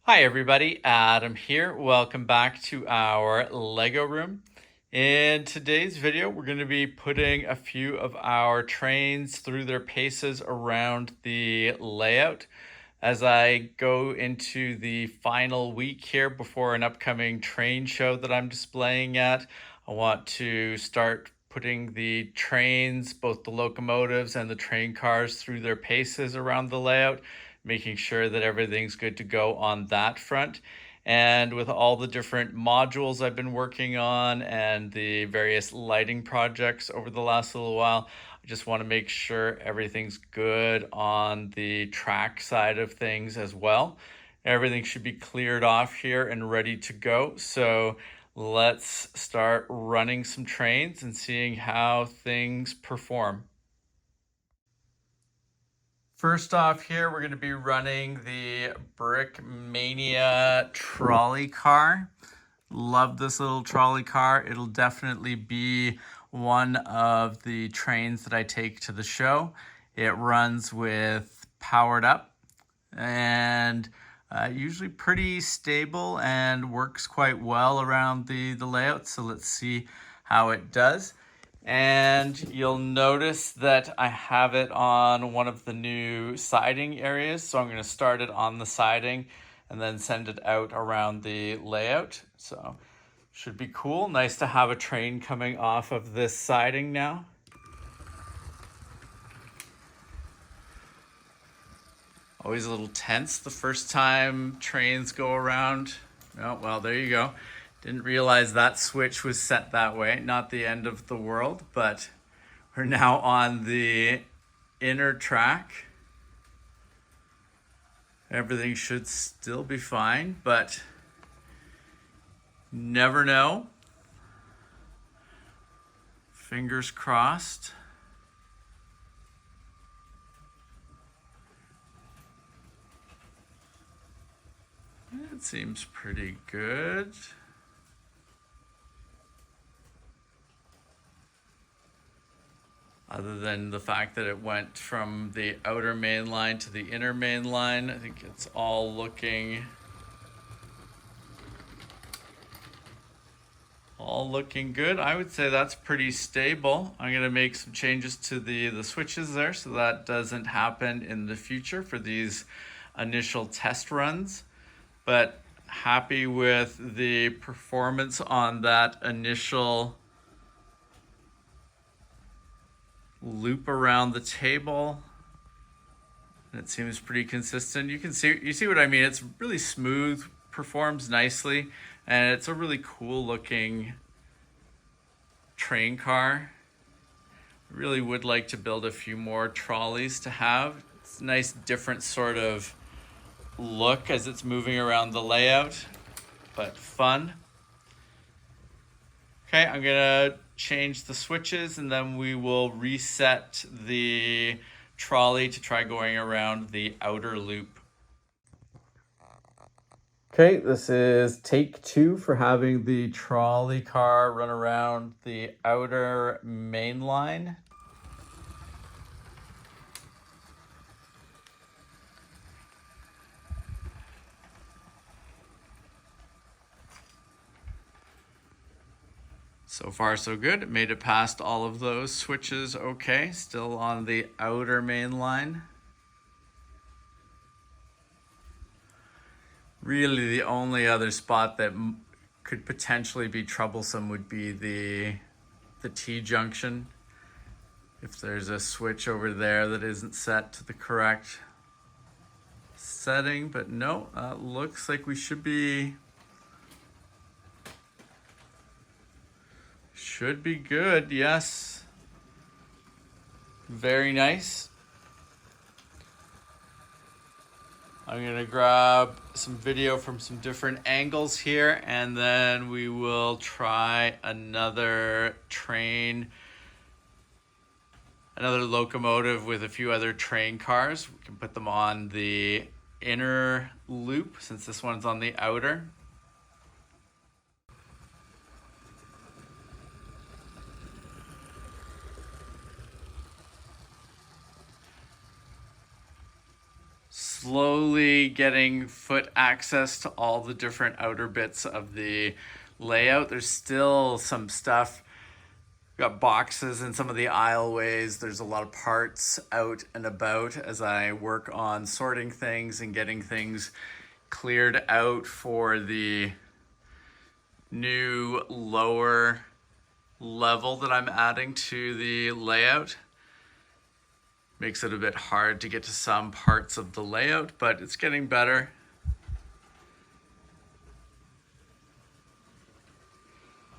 Hi everybody, Adam here. Welcome back to our Lego room. In today's video, we're going to be putting a few of our trains through their paces around the layout. As I go into the final week here before an upcoming train show that I'm displaying at, I want to start putting the trains, both the locomotives and the train cars, through their paces around the layout, making sure that everything's good to go on that front. And with all the different modules I've been working on and the various lighting projects over the last little while, I just want to make sure everything's good on the track side of things as well. Everything should be cleared off here and ready to go. So let's start running some trains and seeing how things perform. First off here, we're going to be running the Brickmania trolley car. Love this little trolley car. It'll definitely be one of the trains that I take to the show. It runs with powered up and usually pretty stable and works quite well around the layout. So let's see how it does. And you'll notice that I have it on one of the new siding areas. So I'm going to start it on the siding and then send it out around the layout. So should be cool. Nice to have a train coming off of this siding now. Always a little tense the first time trains go around. Oh, well, there you go. Didn't realize that switch was set that way. Not the end of the world, but we're now on the inner track. Everything should still be fine, but never know. Fingers crossed. It seems pretty good. Other than the fact that it went from the outer main line to the inner main line, I think it's all looking good. I would say that's pretty stable. I'm going to make some changes to the switches there so that doesn't happen in the future for these initial test runs. But happy with the performance on that initial loop around the table. And it seems pretty consistent. You see what I mean? It's really smooth, performs nicely, and it's a really cool looking train car. I really would like to build a few more trolleys to have. It's a nice different sort of look as it's moving around the layout, but fun. Okay, I'm gonna change the switches and then we will reset the trolley to try going around the outer loop. Okay, this is take 2 for having the trolley car run around the outer main line. So far so good. Made it past all of those switches okay. Still on the outer main line. Really the only other spot that could potentially be troublesome would be the T-junction. If there's a switch over there that isn't set to the correct setting, but no, looks like we should be good. Yes, very nice. I'm gonna grab some video from some different angles here and then we will try another train, another locomotive with a few other train cars. We can put them on the inner loop since this one's on the outer. slowly getting foot access to all the different outer bits of the layout. There's still some stuff. Got boxes in some of the aisleways. There's a lot of parts out and about as I work on sorting things and getting things cleared out for the new lower level that I'm adding to the layout. Makes it a bit hard to get to some parts of the layout, but it's getting better.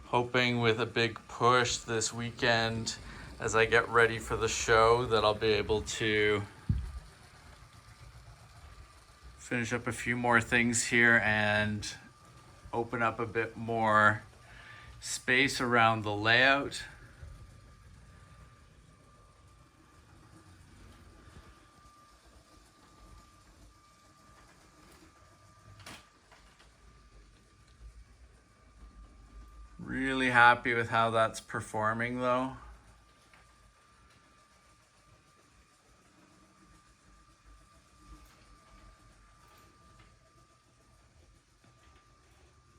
Hoping with a big push this weekend as I get ready for the show that I'll be able to finish up a few more things here and open up a bit more space around the layout. Really happy with how that's performing though.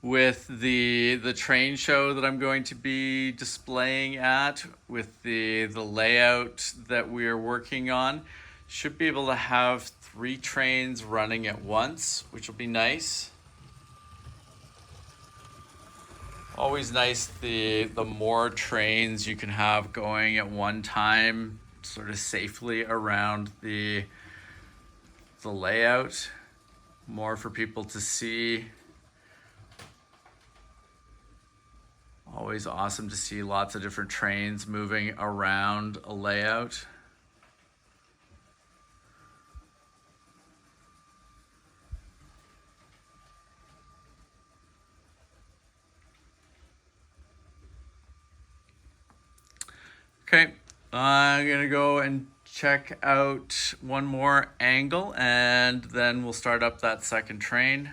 With the train show that I'm going to be displaying at, with the layout that we're working on, should be able to have 3 trains running at once, which will be nice. Always nice the more trains you can have going at one time, sort of safely around the layout. More for people to see. Always awesome to see lots of different trains moving around a layout. Okay, I'm gonna go and check out one more angle and then we'll start up that second train.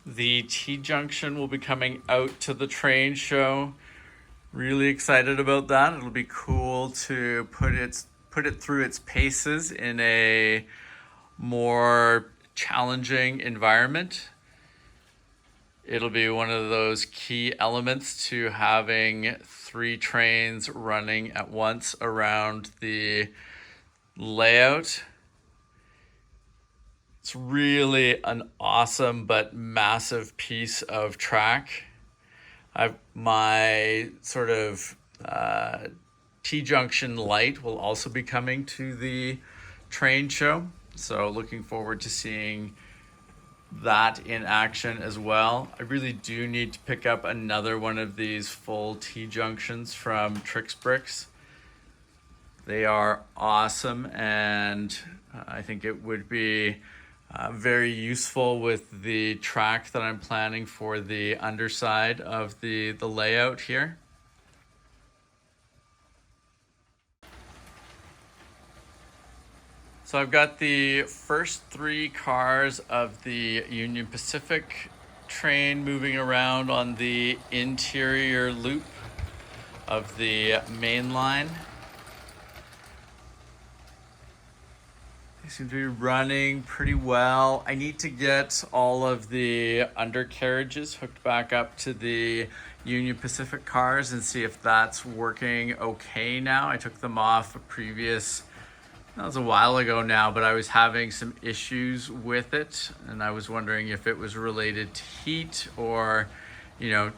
The T-Junction will be coming out to the train show. Really excited about that. It'll be cool to put it through its paces in a more challenging environment. It'll be one of those key elements to having 3 trains running at once around the layout. It's really an awesome but massive piece of track. My sort of T-Junction light will also be coming to the train show. So looking forward to seeing that in action as well. I really do need to pick up another one of these full T-Junctions from Trix Bricks. They are awesome, and I think it would be very useful with the track that I'm planning for the underside of the layout here. So I've got the first 3 cars of the Union Pacific train moving around on the interior loop of the main line. They seem to be running pretty well. I need to get all of the undercarriages hooked back up to the Union Pacific cars and see if that's working okay now. I took them off that was a while ago now, but I was having some issues with it, and I was wondering if it was related to heat or,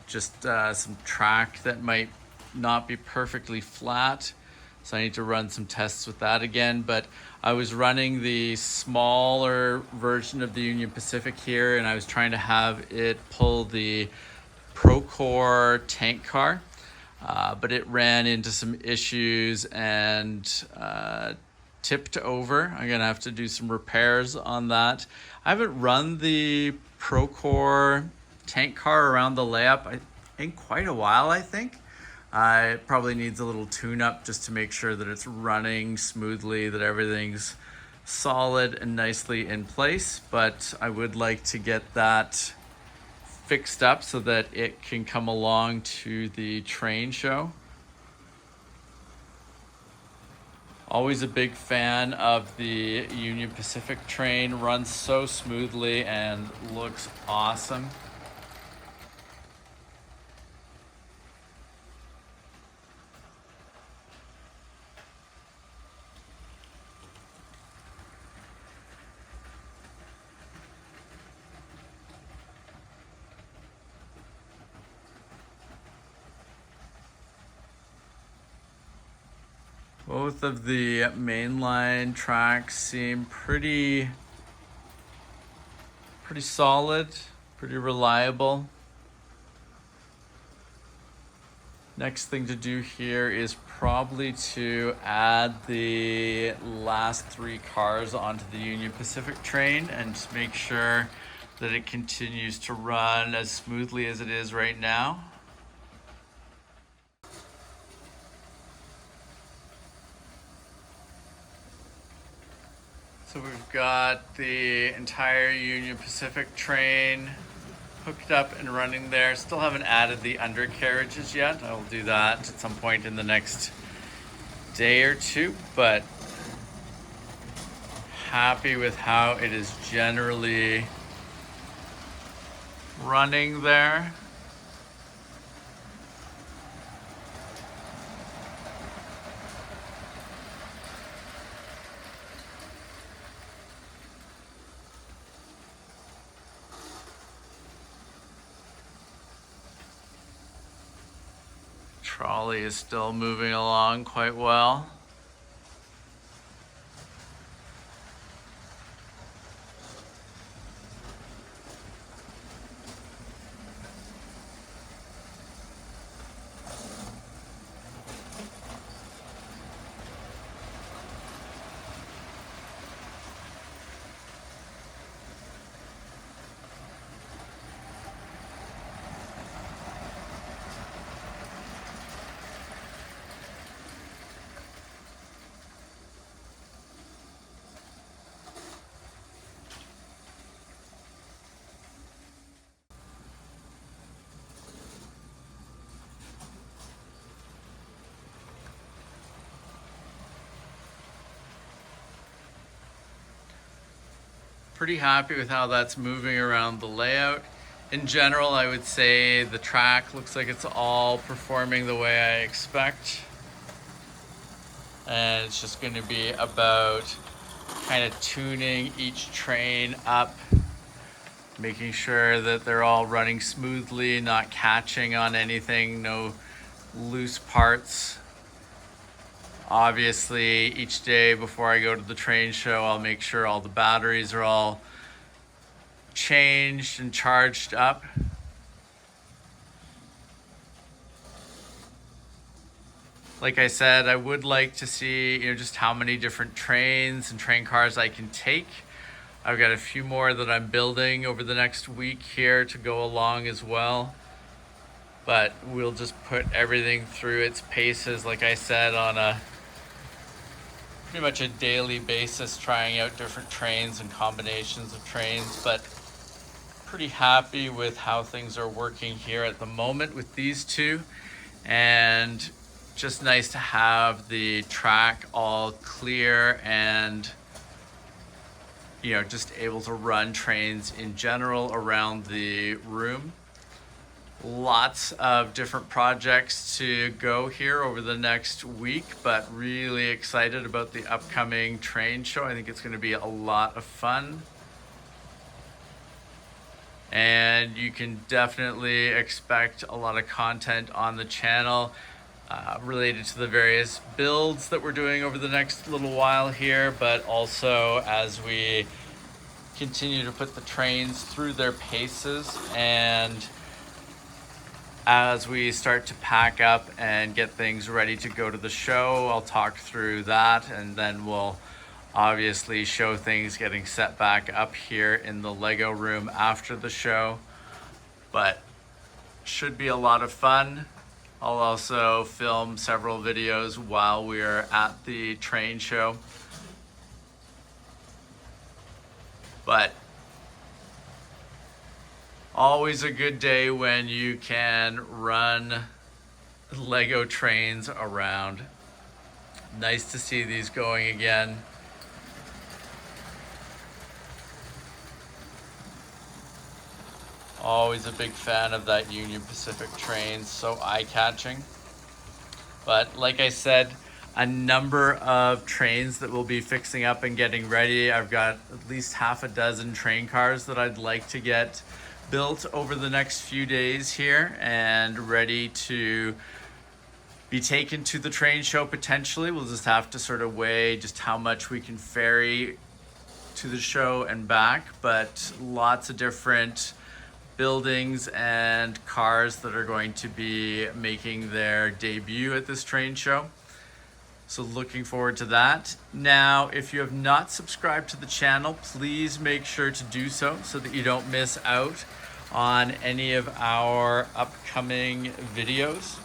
just some track that might not be perfectly flat. So I need to run some tests with that again, but I was running the smaller version of the Union Pacific here, and I was trying to have it pull the Procore tank car, but it ran into some issues and tipped over. I'm gonna have to do some repairs on that. I haven't run the Procore tank car around the layup in quite a while, I think. It probably needs a little tune-up just to make sure that it's running smoothly, that everything's solid and nicely in place, but I would like to get that fixed up so that it can come along to the train show. Always a big fan of the Union Pacific train. Runs so smoothly and looks awesome. Both of the mainline tracks seem pretty solid, pretty reliable. Next thing to do here is probably to add the last 3 cars onto the Union Pacific train and just make sure that it continues to run as smoothly as it is right now. So we've got the entire Union Pacific train hooked up and running there. Still haven't added the undercarriages yet. I'll do that at some point in the next day or two, but happy with how it is generally running there. Trolley is still moving along quite well. Pretty happy with how that's moving around the layout. In general, I would say the track looks like it's all performing the way I expect. And it's just going to be about kind of tuning each train up, making sure that they're all running smoothly, not catching on anything, no loose parts. Obviously, each day before I go to the train show, I'll make sure all the batteries are all changed and charged up. Like I said, I would like to see, just how many different trains and train cars I can take. I've got a few more that I'm building over the next week here to go along as well. But we'll just put everything through its paces, like I said, on a pretty much a daily basis, trying out different trains and combinations of trains. But pretty happy with how things are working here at the moment with these two. And just nice to have the track all clear and just able to run trains in general around the room. Lots of different projects to go here over the next week, but really excited about the upcoming train show. I think it's going to be a lot of fun. And you can definitely expect a lot of content on the channel related to the various builds that we're doing over the next little while here, but also as we continue to put the trains through their paces, and as we start to pack up and get things ready to go to the show. I'll talk through that, and then we'll obviously show things getting set back up here in the Lego room after the show. But should be a lot of fun. I'll also film several videos while we're at the train show. But Always a good day when you can run Lego trains around. Nice to see these going again. Always a big fan of that Union Pacific train, so eye-catching. But like I said, a number of trains that we'll be fixing up and getting ready. I've got at least half a dozen train cars that I'd like to get built over the next few days here and ready to be taken to the train show potentially. We'll just have to sort of weigh just how much we can ferry to the show and back, but lots of different buildings and cars that are going to be making their debut at this train show. So looking forward to that. Now, if you have not subscribed to the channel, please make sure to do so that you don't miss out on any of our upcoming videos.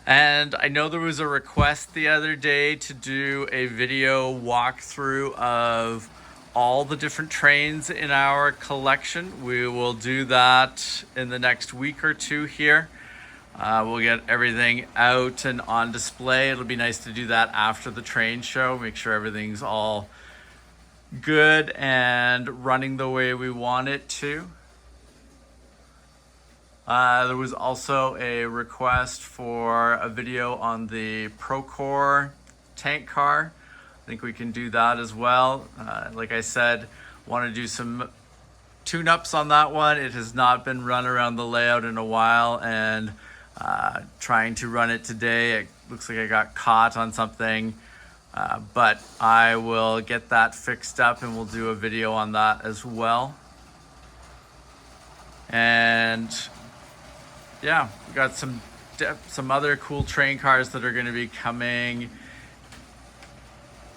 And I know there was a request the other day to do a video walkthrough of all the different trains in our collection. We will do that in the next week or two here. We'll get everything out and on display. It'll be nice to do that after the train show, make sure everything's all good and running the way we want it to. There was also a request for a video on the Procore tank car. I think we can do that as well. Like I said, want to do some tune-ups on that one. It has not been run around the layout in a while, and trying to run it today, it looks like I got caught on something, but I will get that fixed up and we'll do a video on that as well. And yeah, we got some other cool train cars that are going to be coming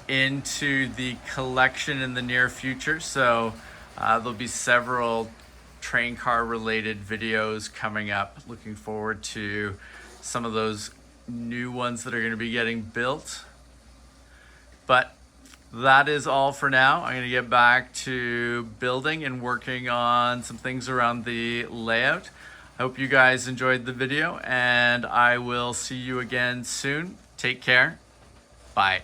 into the collection in the near future. So there'll be several train car related videos coming up. Looking forward to some of those new ones that are going to be getting built. But that is all for now. I'm going to get back to building and working on some things around the layout. I hope you guys enjoyed the video, and I will see you again soon. Take care. Bye.